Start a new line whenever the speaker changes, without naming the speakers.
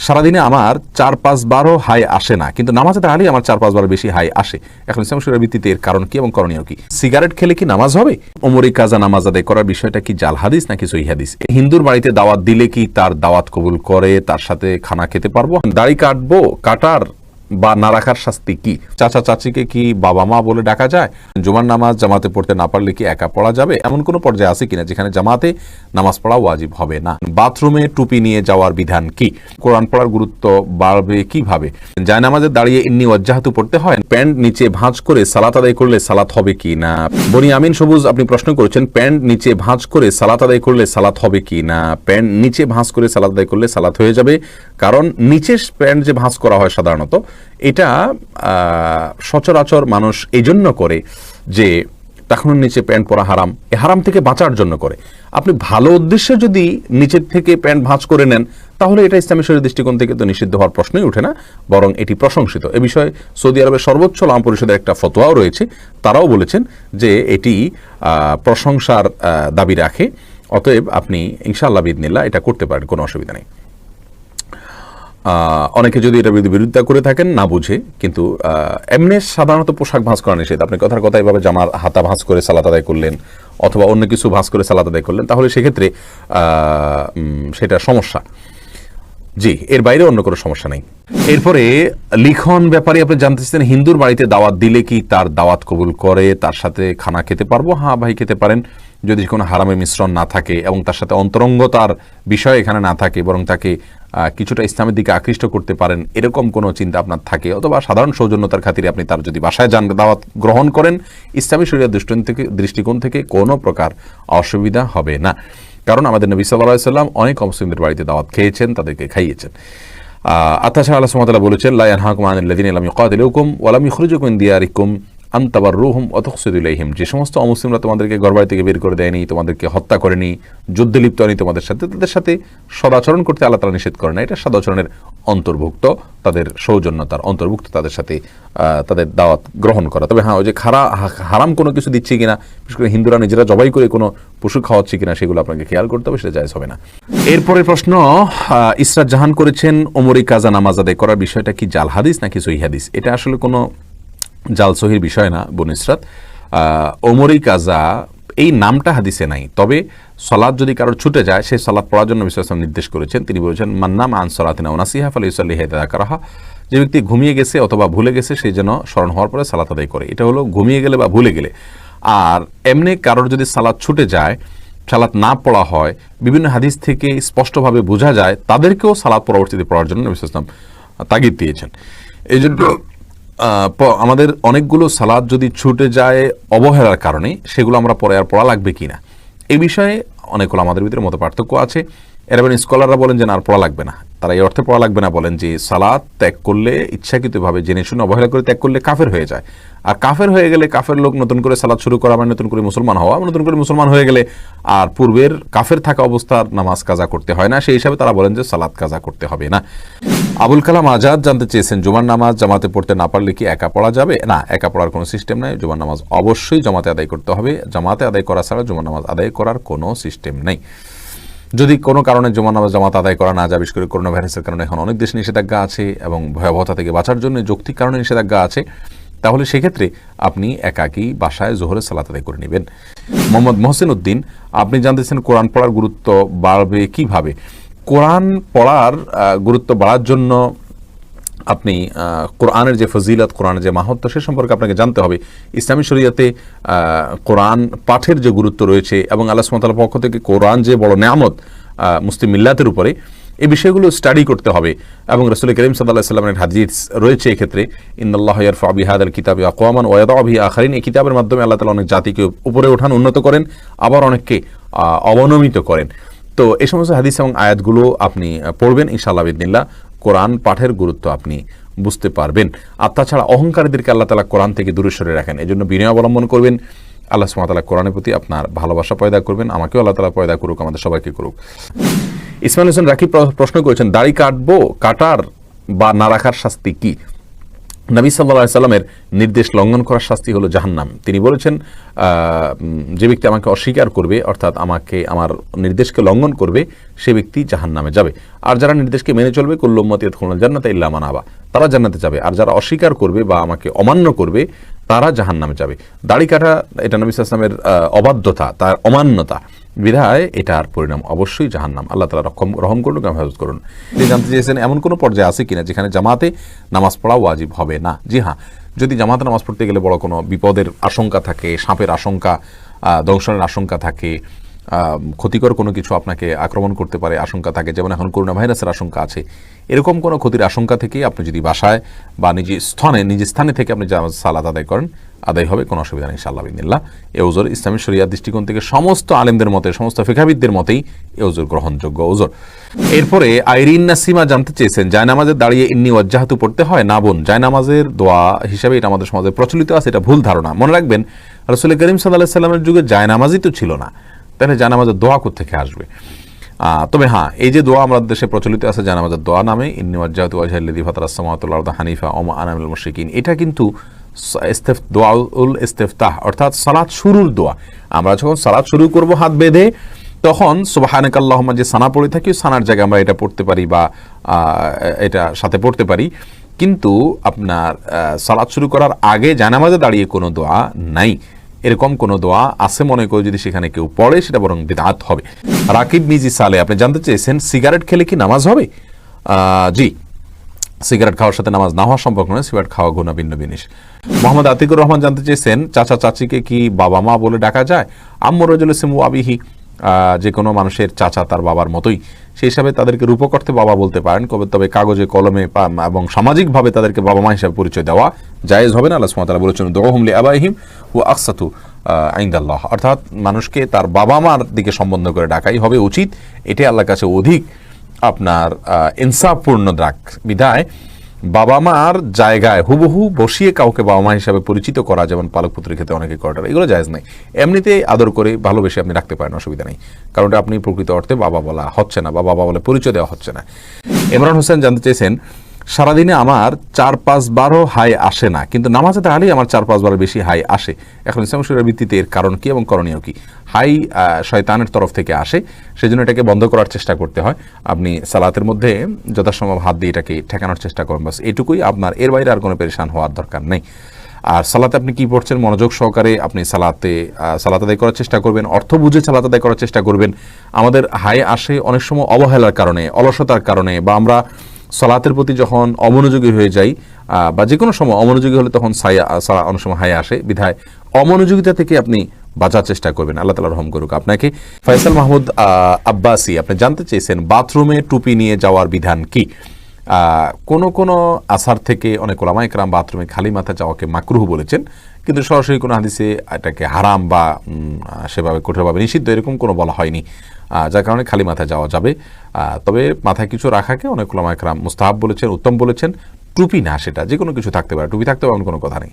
সারাদিনে আমার 4-5 বারও হাই আসে না, কিন্তু নামাজে দাঁড়ালেই আমার 4-5 বার বেশি হাই আসে। এখন ইসলাম শরীয়তের ভিত্তিতে এর কারণ কি এবং করণীয় কি? সিগারেট খেলে কি নামাজ হবে? ওমরি কাজা নামাজ আদায় করার বিষয়টা কি জাল হাদিস নাকি সহিহ হাদিস? হিন্দুর বাড়িতে দাওয়াত দিলে কি তার দাওয়াত কবুল করে তার সাথে খানা খেতে পারবো? দাড়ি কাটবো, কাটার বা না রাখার শাস্তি কি? চাচা চাচিকে কি বাবা মা বলে ডাকা যায়? জুমার নামাজ জামাতে পড়তে না পারলে কি একা পড়া যাবে? এমন কোনো পর্যায়ে আছে কিনা যেখানে জামাতে নামাজ পড়া ওয়াজিব হবে না? বাথরুমে টুপি নিয়ে যাওয়ার বিধান কি? কোরআন পড়ার গুরুত্ব বাড়বে কিভাবে? জায়নামাজে দাঁড়িয়ে ইন্নী ওয়াজ্জাহাতু পড়তে হয়? প্যান্ট নিচে ভাঁজ করে সালাত আদায় করলে সালাত হবে কি না? বনি আমিন সবুজ আপনি প্রশ্ন করেছেন, প্যান্ট নিচে ভাঁজ করে সালাত আদায় করলে সালাত হবে কি না? প্যান্ট নিচে ভাঁজ করে সালাত আদায় করলে সালাত হয়ে যাবে, কারণ নিচে প্যান্ট যে ভাঁজ করা হয় সাধারণত এটা সচরাচর মানুষ এই জন্য করে যে তখন নিচে প্যান্ট পরা হারাম, এই হারাম থেকে বাঁচার জন্য করে। আপনি ভালো উদ্দেশ্যে যদি নিচের থেকে প্যান্ট ভাঁজ করে নেন তাহলে এটা ইসলামী শরীয়তের দৃষ্টিকোণ থেকে তো নিষিদ্ধ হওয়ার প্রশ্নই ওঠে না, বরং এটি প্রশংসিত। এ বিষয়ে সৌদি আরবের সর্বোচ্চ উলামা পরিষদের একটা ফতোয়াও রয়েছে, তারাও বলেছেন যে এটি প্রশংসার দাবি রাখে, অতএব আপনি ইনশাআল্লাহ বিইذনিল্লাহ এটা করতে পারেন, কোনো অসুবিধা নেই। অনেকে যদি এটা বিরোধিতা করে থাকেন না বুঝে, কিন্তু এমনি সাধারণত পোশাক ভাঁজ করা নিষেধ। আপনি কথার কথা এভাবে জামার হাতা ভাঁজ করে সালাত আদায় করলেন অথবা অন্য কিছু ভাঁজ করে সালাত আদায় করলেন, তাহলে সেক্ষেত্রে সেটা সমস্যা। জি, এর বাইরে অন্য কোনো সমস্যা নেই। এরপরে লিখন ব্যাপারে আপনি জানতে চাচ্ছেন, হিন্দুর বাড়িতে দাওয়াত দিলে কি তার দাওয়াত কবুল করে তার সাথে খানা খেতে পারবো? হ্যাঁ ভাই, খেতে পারেন, যদি কোনো হারামের মিশ্রণ না থাকে এবং তার সাথে অন্তরঙ্গতার বিষয় এখানে না থাকে, বরং তাকে কিছুটা ইসলামের দিকে আকৃষ্ট করতে পারেন এরকম কোনো চিন্তা আপনার থাকে, অথবা সাধারণ সৌজন্যতার খাতিরে আপনি তার যদি বাসায় যান দাওয়াত গ্রহণ করেন, ইসলামী শরীয়তের দৃষ্টিকোণ থেকে কোনো প্রকার অসুবিধা হবে না। কারণ আমাদের নবী সাল্লাল্লাহু আলাইহি ওয়াসাল্লাম অনেক অমুসলিমদের বাড়িতে দাওয়াত খেয়েছেন, তাদেরকে খাইয়েছেন। তাছাড়া আল্লাহ সুবহানাহু ওয়া তাআলা বলেছেন, লা ইয়ানহাকুম আনিল লাযিনা লাম ইউকাতিলুকুম ওয়া লাম ইখরিজুকুম মিন দিয়ারিকুম আন তাবাররুহুম ওয়া তুকসিতু ইলাইহিম। যে সমস্ত অমুসলিমরা তোমাদেরকে ঘরবাড়ি থেকে বের করে দেয়নি, তোমাদেরকে হত্যা করেনি, যুদ্ধে লিপ্ত হয়নি তোমাদের সাথে, তাদের সাথে সদাচরণ করতে আল্লাহ তাআলা নিষেধ করে না। এটা সদাচরণের অন্তর্ভুক্ত, তাদের সৌজন্যতার অন্তর্ভুক্ত, তাদের সাথে তাদের দাওয়াত গ্রহণ করা। তবে হ্যাঁ, ওই যে হারাম কোনো কিছু দিচ্ছে কিনা, বিশেষ করে হিন্দুরা নিজেরা জবাই করে কোনো পশু খাওয়াচ্ছে কিনা, সেগুলো আপনাকে খেয়াল করতে হবে, সেটা জায়েজ হবে না। এরপরে প্রশ্ন ইসরাত জাহান করেছেন, ওমরি কাজা নামাজ আদায় করার বিষয়টা কি জাল হাদিস নাকি সহিহ হাদিস? এটা আসলে কোনো জাল সহির বিষয় না বোন ইসরাত। ওমরি কাজা এই নামটা হাদিসে নাই, তবে সালাত যদি কারোর ছুটে যায় সেই সালাত পড়ার জন্য নবী সাল্লাল্লাহু আলাইহি ওয়াসাল্লাম নির্দেশ করেছেন। তিনি বলেছেন, মান নামা আন সালাতিনা ওয়া নাসিহা ফালিউসাল্লিহা ইযা যাকারাহা। যে ব্যক্তি ঘুমিয়ে গেছে অথবা ভুলে গেছে সেই যেন স্মরণ হওয়ার পরে সালাত আদায় করে। এটা হলো ঘুমিয়ে গেলে বা ভুলে গেলে। আর এমনি কারোর যদি সালাত ছুটে যায়, সালাত না পড়া হয়, বিভিন্ন হাদিস থেকে স্পষ্টভাবে বোঝা যায়, তাদেরকেও সালাত পরবর্তীতে পড়ার জন্য নবী সাল্লাল্লাহু আলাইহি ওয়াসাল্লাম তাগিদ দিয়েছেন। এই জন্য আমাদের অনেকগুলো সালাত যদি ছুটে যায় অবহেলার কারণে, সেগুলো আমরা পরে আর পড়া লাগবে কিনা এই বিষয়ে অনেকগুলো আমাদের ভিতরে মত পার্থক্য আছে। এরপর স্কলাররা বলেন যে না, আর পড়া লাগবে না। তারা এই অর্থে পড়া লাগবে না বলেন যে সালাত ত্যাগ করলে, ইচ্ছাকৃতভাবে জেনে শুনে অবহেলা করে ত্যাগ করলে কাফের হয়ে যায়। আর কাফের হয়ে গেলে, কাফের লোক নতুন করে সালাত শুরু করা মানে নতুন করে মুসলমান হওয়া, নতুন করে মুসলমান হয়ে গেলে আর পূর্বের কাফের থাকা অবস্থার নামাজ কাজা করতে হয় না। সেই হিসাবে তারা বলেন যে সালাত কাজা করতে হবে না। আবুল কালাম আজাদ জানতে চেয়েছেন, জুমার নামাজ জামাতে পড়তে না পারলে কি একা পড়া যাবে? না, একা পড়ার কোনো সিস্টেম নাই। জুমার নামাজ অবশ্যই জামাতে আদায় করতে হবে। জামাতে আদায় করা ছাড়া জুমার নামাজ আদায় করার কোনো সিস্টেম নেই। যদি কোনো কারণে জুমার নামাজ জামাত আদায় করা না যায়, বিশেষ করে করোনা ভাইরাসের কারণে এখন অনেক দেশে নিষেধাজ্ঞা আছে এবং ভয়াবহতা থেকে বাঁচার জন্য যৌক্তিক কারণে নিষেধাজ্ঞা আছে, তাহলে সেক্ষেত্রে আপনি একাকী বাসায় জোহরের সালাত আদায় করে নেবেন। মোহাম্মদ মহসিন উদ্দিন আপনি জানতেছেন, কোরআন পড়ার গুরুত্ব বাড়বে কিভাবে? কোরআন পড়ার গুরুত্ব বাড়ার জন্য আপনি কোরআনের যে ফজিলত, কোরআনের যে মাহাত্ম্য, সে সম্পর্কে আপনাকে জানতে হবে। ইসলামী শরীয়তে কোরআন পাঠের যে গুরুত্ব রয়েছে এবং আল্লাহ সুবহানাহু ওয়া তাআলার পক্ষ থেকে কোরআন যে বড় নেয়ামত মুসলিম মিল্লাতের উপরে, এই বিষয়গুলো স্টাডি করতে হবে। এবং রাসূল করিম সাল্লাল্লাহু আলাইহি ওয়াসাল্লামের হাদিস রয়েছে এক্ষেত্রে, ইন্নাল্লাহা ইয়ারফা'ু বিহাদাল কিতাবি আকওয়ামান ওয়া ইয়াদা'উ বিহি আখারিন। এই কিতাবের মাধ্যমে আল্লাহ তাআলা অনেক জাতিকে উপরে ওঠান, উন্নত করেন, আবার অনেককে অবনমিত করেন। তো এই সমস্ত হাদিস এবং আয়াতগুলো আপনি পড়বেন, ইনশাআল্লাহ বিইذনিল্লাহ কোরআন পাঠের গুরুত্ব আপনি বুঝতে পারবেন। আর তাছাড়া অহংকারীদেরকে আল্লাহ তাআলা কোরআন থেকে দূরে সরে রাখেন, এজন্য বিনয় অবলম্বন করবেন। আল্লাহ সুবহানাহু ওয়া তাআলা কোরআনের প্রতি আপনার ভালোবাসা পয়দা করবেন। আমাকেও আল্লাহ তাআলা পয়দা করুক, আমাদের সবাইকে করুক। ইসমাইল হোসেন রাকিব প্রশ্ন করেছেন, দাড়ি কাটবো, কাটার বা না রাখার শাস্তি কি? নবী সাল্লাল্লাহু আলাইহি সাল্লামের নির্দেশ লঙ্ঘন করার শাস্তি হলো জাহান্নাম। তিনি বলেছেন, যে ব্যক্তি আমাকে অস্বীকার করবে, অর্থাৎ আমাকে আমার নির্দেশকে লঙ্ঘন করবে, সে ব্যক্তি জাহান্নামে যাবে। আর যারা নির্দেশকে মেনে চলবে, কুল্লু উম্মতি ইয়াদখুলুনাল জান্নাতা ইল্লা মান আবা, তারা জান্নাতে যাবে। আর যারা অস্বীকার করবে বা আমাকে অমান্য করবে, তারা জাহান্নামে যাবে। দাড়ি কাটা এটা নবী সাল্লাল্লাহু আলাইহি সাল্লামের অবাধ্যতা, তার অমান্যতা, বিধায় এটার পরিণাম অবশ্যই জাহান্নাম। আল্লাহ তাআলা রহম করুন, হেফাজত করুন। তিনি জানতে চেয়েছেন এমন কোনো পর্যায়ে আছে কিনা যেখানে জামাতে নামাজ পড়া ওয়াজিব হবে না। জি হ্যাঁ, যদি জামাতে নামাজ পড়তে গেলে বড় কোনো বিপদের আশঙ্কা থাকে, সাপের আশঙ্কা, দংশনের আশঙ্কা থাকে, ক্ষতিকর কোনো কিছু আপনাকে আক্রমণ করতে পারে আশঙ্কা থাকে, যেমন এখন করোনা ভাইরাসের আশঙ্কা আছে, এরকম কোনো ক্ষতির আশঙ্কা থেকে আপনি যদি বাসায় বা নিজ স্থানে থেকে আপনি সালাত আদায় করেন, আদায় হবে, কোনো অসুবিধা নেই ইনশাআল্লাহ বিদিনিল্লাহ। এ ওজোর ইসলামী শরিয়াত দৃষ্টিকোণ থেকে সমস্ত আলেমদের মতে, সমস্ত ফিকহাবিদদের মতেই এ ওজোর গ্রহণযোগ্য ওজোর। এরপরে আইরিন নাসিমা জানতে চেয়েছেন, জায়নামাজে দাঁড়িয়ে ইন্নী ওয়াজ্জাহাতু পড়তে হয়? না বোন, জায়নামাজের দোয়া হিসাবে এটা আমাদের সমাজে প্রচলিত আছে, এটা ভুল ধারণা। মনে রাখবেন, রাসূল করিম সাল্লাল্লাহু আলাইহি সাল্লামের যুগে জায়নামাজই তো ছিল না, তাহলে জায়নামাজের দোয়া কোত্থেকে আসবে? তবে হ্যাঁ, এই যে দোয়া আমাদের দেশে প্রচলিত আছে জায়নামাজের দোয়া নামে, ইন্নী ওয়াজ্জাহাতু ওয়াজহিয়াল্লাযী ফাতারাস সামাওয়াতি ওয়াল আরদা হানিফা ওয়া মা আনা মিনাল মুশরিকিন, এটা কিন্তু দোয়াউল ইস্তিফতাহ, অর্থাৎ সালাত শুরুর দোয়া। আমরা যখন সালাত শুরু করব হাত বেঁধে, তখন সুবহানাকাল্লাহুম্মা যে সানা পড়ে থাকি, সানার জায়গায় আমরা এটা পড়তে পারি বা এটা সাথে পড়তে পারি। কিন্তু আপনার সালাত শুরু করার আগে জায়নামাজে দাঁড়িয়ে কোনো দোয়া নাই। এরকম কোনো দোয়া আছে মনে করে যদি সেখানে কেউ পড়ে, সেটা বরং বিদআত হবে। রাকিব মিজি সালে আপনি জানতে চেয়েছেন, সিগারেট খেলে কি নামাজ হবে? জি, সিগারেট খাওয়ার সাথে নামাজ না হওয়া সম্ভব নয়, সিগারেট খাওয়া গুনাহ ভিন্ন জিনিস। মোহাম্মদ আতিকুর রহমান জানতে চেয়েছেন, চাচা চাচিকে কি বাবা মা বলে ডাকা যায়? আম্মু রাজুল ইসলাম আবিহি, যে কোনো মানুষের চাচা তার বাবার মতোই, সেই হিসাবে তাদেরকে রূপক অর্থে বাবা বলতে পারেন, তবে কাগজে কলমে এবং সামাজিকভাবে তাদেরকে বাবা মা হিসাবে পরিচয় দেওয়া জায়েজ হবে না। আল্লাহ সুবহানাহু ওয়া তাআলা বলেছেন, দুউহুম লিআবাইহিম ওয়া আকসাতু ইনদাল্লাহ, অর্থাৎ মানুষকে তার বাবা মার দিকে সম্বন্ধ করে ডাকাই হবে উচিত, এটাই আল্লাহর কাছে অধিক আপনার ইনসাফপূর্ণ ডাক। বিধায় বাবা মার জায়গায় হুবহু বসিয়ে কাউকে বাবা মা হিসাবে পরিচিত করা, যেমন পালক পুত্রের ক্ষেত্রে অনেকে করে, এগুলো জায়েজ নাই। এমনিতে আদর করে ভালোবেসে আপনি রাখতে পারেন, অসুবিধা নেই, কারণ আপনি প্রকৃত অর্থে বাবা বলা হচ্ছে না বা বাবা বলে পরিচয় দেওয়া হচ্ছে না। ইমরান হোসেন জানতে চেয়েছেন, সারাদিনে আমার 4-5 বারও হাই আসে না, কিন্তু নামাজে দাঁড়ালেই আমার 4-5 বারের বেশি হাই আসে। এখন ইসলাম শরীয়তের ভিত্তিতে এর কারণ কি এবং করণীয় কি? হাই শয়তানের তরফ থেকে আসে, সেজন্য এটাকে বন্ধ করার চেষ্টা করতে হয়। আপনি সালাতের মধ্যে যথাসম্ভব হাত দিয়ে এটাকে ঠেকানোর চেষ্টা করুন, বাস এটুকুই আপনার, এর বাইরে আর কোনো পেরেশান হওয়ার দরকার নেই। আর সালাতে আপনি কি পড়ছেন মনোযোগ সহকারে আপনি সালাত আদায় করার চেষ্টা করবেন, অর্থ বুঝে সালাত আদায় করার চেষ্টা করবেন। আমাদের হাই আসে অনেক সময় অবহেলার কারণে, অলসতার কারণে, বা আমরা সালাতের প্রতি যখন অমনোযোগী হয়ে যাই, বা যে কোনো সময় অমনোযোগী হলে তখন অনেক সময় হাই আসে। বিধায় অমনোযোগিতা থেকে আপনি বাঁচার চেষ্টা করবেন। আল্লাহ তাআলা রহম করুক আপনাকে। ফয়সাল মাহমুদ আব্বাসী আপনি জানতে চেয়েছেন, বাথরুমে টুপি নিয়ে যাওয়ার বিধান কি? কোন আসার থেকে অনেক ওলামা ইকরাম বাথরুমে খালি মাথা যাওয়াকে মাকরুহ বলেছেন, কিন্তু সরাসরি কোনো হাদিসে এটাকে হারাম বা সেভাবে কঠোরভাবে নিষিদ্ধ এরকম কোনো বলা হয়নি, যার কারণে খালি মাথায় যাওয়া যাবে। তবে মাথায় কিছু রাখাকে অনেক ওলামা ইকরাম মুস্তাহাব বলেছেন, উত্তম বলেছেন। টুপি না, সেটা যে কোনো কিছু থাকতে পারে, টুপি থাকতে পারে এমন কোনো কথা নেই।